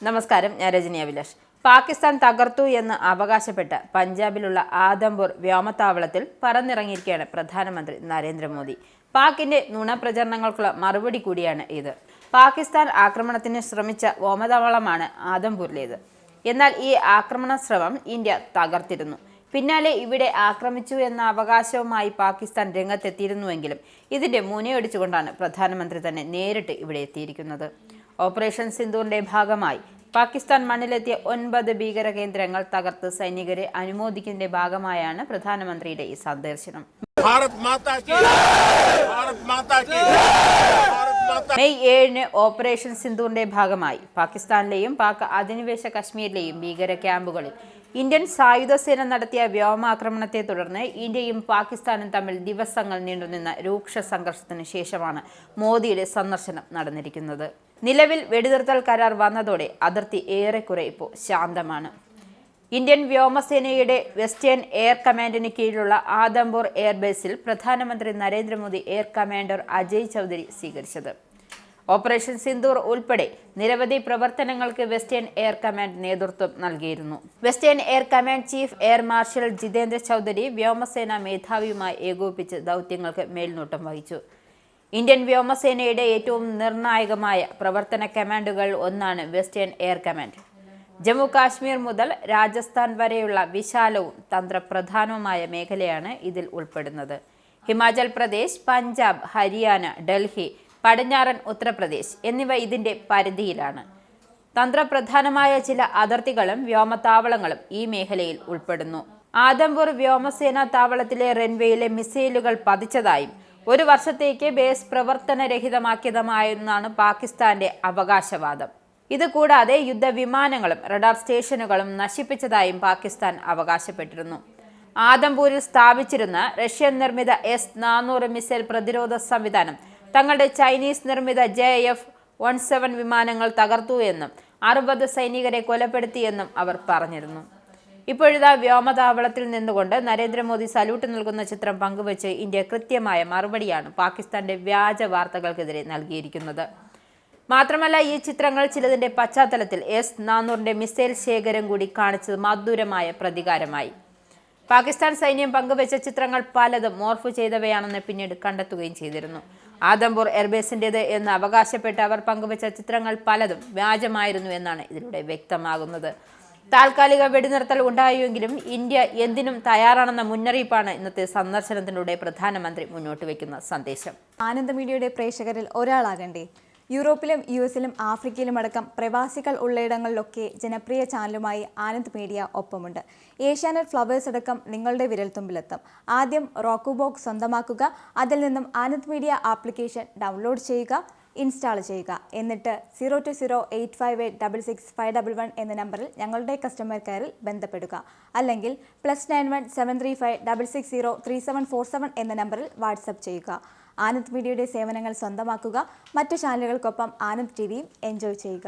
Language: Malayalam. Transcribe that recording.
നമസ്കാരം, ഞാൻ രജനി അഭിലാഷ്. പാകിസ്ഥാൻ തകർത്തു എന്ന് അവകാശപ്പെട്ട് പഞ്ചാബിലുള്ള ആദംപൂർ വ്യോമത്താവളത്തിൽ പറന്നിറങ്ങിയിരിക്കുകയാണ് പ്രധാനമന്ത്രി നരേന്ദ്രമോദി. പാകിന്റെ നുണപ്രചരണങ്ങൾക്കുള്ള മറുപടി കൂടിയാണ് ഇത്. പാകിസ്ഥാൻ ആക്രമണത്തിന് ശ്രമിച്ച വ്യോമതാവളമാണ് ആദംപൂരിലേത്. എന്നാൽ ഈ ആക്രമണ ശ്രമം ഇന്ത്യ തകർത്തിരുന്നു. പിന്നാലെ ഇവിടെ ആക്രമിച്ചു എന്ന അവകാശവുമായി പാകിസ്ഥാൻ രംഗത്തെത്തിയിരുന്നുവെങ്കിലും ഇതിന്റെ മുനയൊടിച്ചുകൊണ്ടാണ് പ്രധാനമന്ത്രി തന്നെ നേരിട്ട് ഇവിടെ എത്തിയിരിക്കുന്നത്. ഓപ്പറേഷൻ സിന്ദൂറിന്റെ ഭാഗമായി പാകിസ്ഥാൻ മണ്ണിലെത്തിയ 9 ഭീകര കേന്ദ്രങ്ങൾ തകർത്ത് സൈനികരെ അനുമോദിക്കുന്നതിന്റെ ഭാഗമായാണ് പ്രധാനമന്ത്രിയുടെ ഈ സന്ദർശനം. മെയ് 7-ന് ഓപ്പറേഷൻ സിന്ദൂറിന്റെ ഭാഗമായി പാകിസ്ഥാനിലെയും പാക് അധിനിവേശ കശ്മീരിലെയും ഭീകര ക്യാമ്പുകളിൽ ഇന്ത്യൻ സായുധ സേന നടത്തിയ വ്യോമാക്രമണത്തെ തുടർന്ന് ഇന്ത്യയും പാകിസ്ഥാനും തമ്മിൽ ദിവസങ്ങൾ നീണ്ടുനിന്ന രൂക്ഷ സംഘർഷത്തിന് ശേഷമാണ് മോദിയുടെ സന്ദർശനം നടന്നിരിക്കുന്നത്. നിലവിൽ വെടിനിർത്തൽ കരാർ വന്നതോടെ അതിർത്തി ഏറെക്കുറെ ഇപ്പോൾ ശാന്തമാണ്. ഇന്ത്യൻ വ്യോമസേനയുടെ വെസ്റ്റേൺ എയർ കമാൻഡിന് കീഴിലുള്ള ആദംപൂർ എയർബേസിൽ പ്രധാനമന്ത്രി നരേന്ദ്രമോദി എയർ കമാൻഡർ അജയ് ചൗധരി സ്വീകരിച്ചത്. ഓപ്പറേഷൻ സിന്ദൂർ ഉൾപ്പെടെ നിരവധി പ്രവർത്തനങ്ങൾക്ക് വെസ്റ്റേൺ എയർ കമാൻഡ് നേതൃത്വം നൽകിയിരുന്നു. Western air command chief air marshal Jitendra Chaudhari വ്യോമസേന മേധാവിയുമായി ഏകോപിപ്പിച്ച് ദൗത്യങ്ങൾക്ക് മേൽനോട്ടം വഹിച്ചു. ഇന്ത്യൻ വ്യോമസേനയുടെ ഏറ്റവും നിർണായകമായ പ്രവർത്തന കമാൻഡുകൾ ഒന്നാണ് western air command. Jammu Kashmir മുതൽ രാജസ്ഥാൻ വരെയുള്ള വിശാലവും തന്ത്രപ്രധാനവുമായ മേഖലയാണ് ഇതിൽ ഉൾപ്പെടുന്നത്. ഹിമാചൽ പ്രദേശ്, പഞ്ചാബ്, ഹരിയാന, ഡൽഹി, പടിഞ്ഞാറൻ ഉത്തർപ്രദേശ് എന്നിവ ഇതിന്റെ പരിധിയിലാണ്. തന്ത്രപ്രധാനമായ ചില അതിർത്തികളും വ്യോമത്താവളങ്ങളും ഈ മേഖലയിൽ ഉൾപ്പെടുന്നു. ആദംപൂർ വ്യോമസേനാ താവളത്തിലെ റൺവേയിലെ മിസൈലുകൾ പതിച്ചതായും 1 വർഷത്തേക്ക് ബേസ് പ്രവർത്തനരഹിതമാക്കിയതുമായെന്നാണ് പാകിസ്ഥാന്റെ അവകാശവാദം. ഇതുകൂടാതെ യുദ്ധവിമാനങ്ങളും റഡാർ സ്റ്റേഷനുകളും നശിപ്പിച്ചതായും പാകിസ്ഥാൻ അവകാശപ്പെട്ടിരുന്നു. ആദംപൂരിൽ സ്ഥാപിച്ചിരുന്ന റഷ്യൻ നിർമ്മിത S-400 മിസൈൽ പ്രതിരോധ സംവിധാനം തങ്ങളുടെ ചൈനീസ് നിർമ്മിത JF-17 വിമാനങ്ങൾ തകർത്തു എന്നും 60 സൈനികരെ കൊലപ്പെടുത്തിയെന്നും അവർ പറഞ്ഞിരുന്നു. ഇപ്പോഴിതാ വ്യോമതാവളത്തിൽ നിന്നുകൊണ്ട് നരേന്ദ്രമോദി സല്യൂട്ട് നൽകുന്ന ചിത്രം പങ്കുവച്ച് ഇന്ത്യ കൃത്യമായ മറുപടിയാണ് പാകിസ്ഥാന്റെ വ്യാജ വാർത്തകൾക്കെതിരെ നൽകിയിരിക്കുന്നത്. മാത്രമല്ല, ഈ ചിത്രങ്ങൾ ചിലതിന്റെ പശ്ചാത്തലത്തിൽ S-400 മിസൈൽ ശേഖരം കൂടി കാണിച്ചത് മധുരമായ പ്രതികാരമായി. പാകിസ്ഥാൻ സൈന്യം പങ്കുവച്ച ചിത്രങ്ങൾ പലതും മോർഫ് ചെയ്തവയാണെന്ന് പിന്നീട് കണ്ടെത്തുകയും ചെയ്തിരുന്നു. ആദംപൂർ എയർബേസിൻ്റേത് എന്ന് അവകാശപ്പെട്ട് അവർ പങ്കുവച്ച ചിത്രങ്ങൾ പലതും വ്യാജമായിരുന്നു എന്നാണ് ഇതിലൂടെ വ്യക്തമാകുന്നത്. താൽക്കാലിക വെടിനിർത്തൽ ഉണ്ടായെങ്കിലും ഇന്ത്യ എന്തിനും തയ്യാറാണെന്ന മുന്നറിയിപ്പാണ് ഇന്നത്തെ സന്ദർശനത്തിലൂടെ പ്രധാനമന്ത്രി മുന്നോട്ട് വയ്ക്കുന്ന സന്ദേശം. ആനന്ദ മീഡിയയുടെ പ്രേക്ഷകരിൽ ഒരാളാകണ്ടേ? യൂറോപ്പിലും US-ലും ആഫ്രിക്കയിലും അടക്കം പ്രവാസികൾ ഉള്ളയിടങ്ങളിലൊക്കെ ജനപ്രിയ ചാനലുമായി ആനന്ദ് മീഡിയ ഒപ്പമുണ്ട്. ഏഷ്യാനെറ്റ് ഫ്ലവേഴ്സ് അടക്കം നിങ്ങളുടെ വിരൽത്തുമ്പിലെത്തും. ആദ്യം റോക്കു ബോക്സ് സ്വന്തമാക്കുക. അതിൽ നിന്നും ആനന്ദ് മീഡിയ ആപ്ലിക്കേഷൻ ഡൗൺലോഡ് ചെയ്യുക, ഇൻസ്റ്റാൾ ചെയ്യുക. എന്നിട്ട് 02085866511 എന്ന നമ്പറിൽ ഞങ്ങളുടെ കസ്റ്റമർ കെയറിൽ ബന്ധപ്പെടുക. അല്ലെങ്കിൽ +91 735 660 3747 എന്ന നമ്പറിൽ വാട്സപ്പ് ചെയ്യുക. ആനന്ദ് മീഡിയയുടെ സേവനങ്ങൾ സ്വന്തമാക്കുക. മറ്റു ചാനലുകൾക്കൊപ്പം ആനന്ദ് TVയും എൻജോയ് ചെയ്യുക.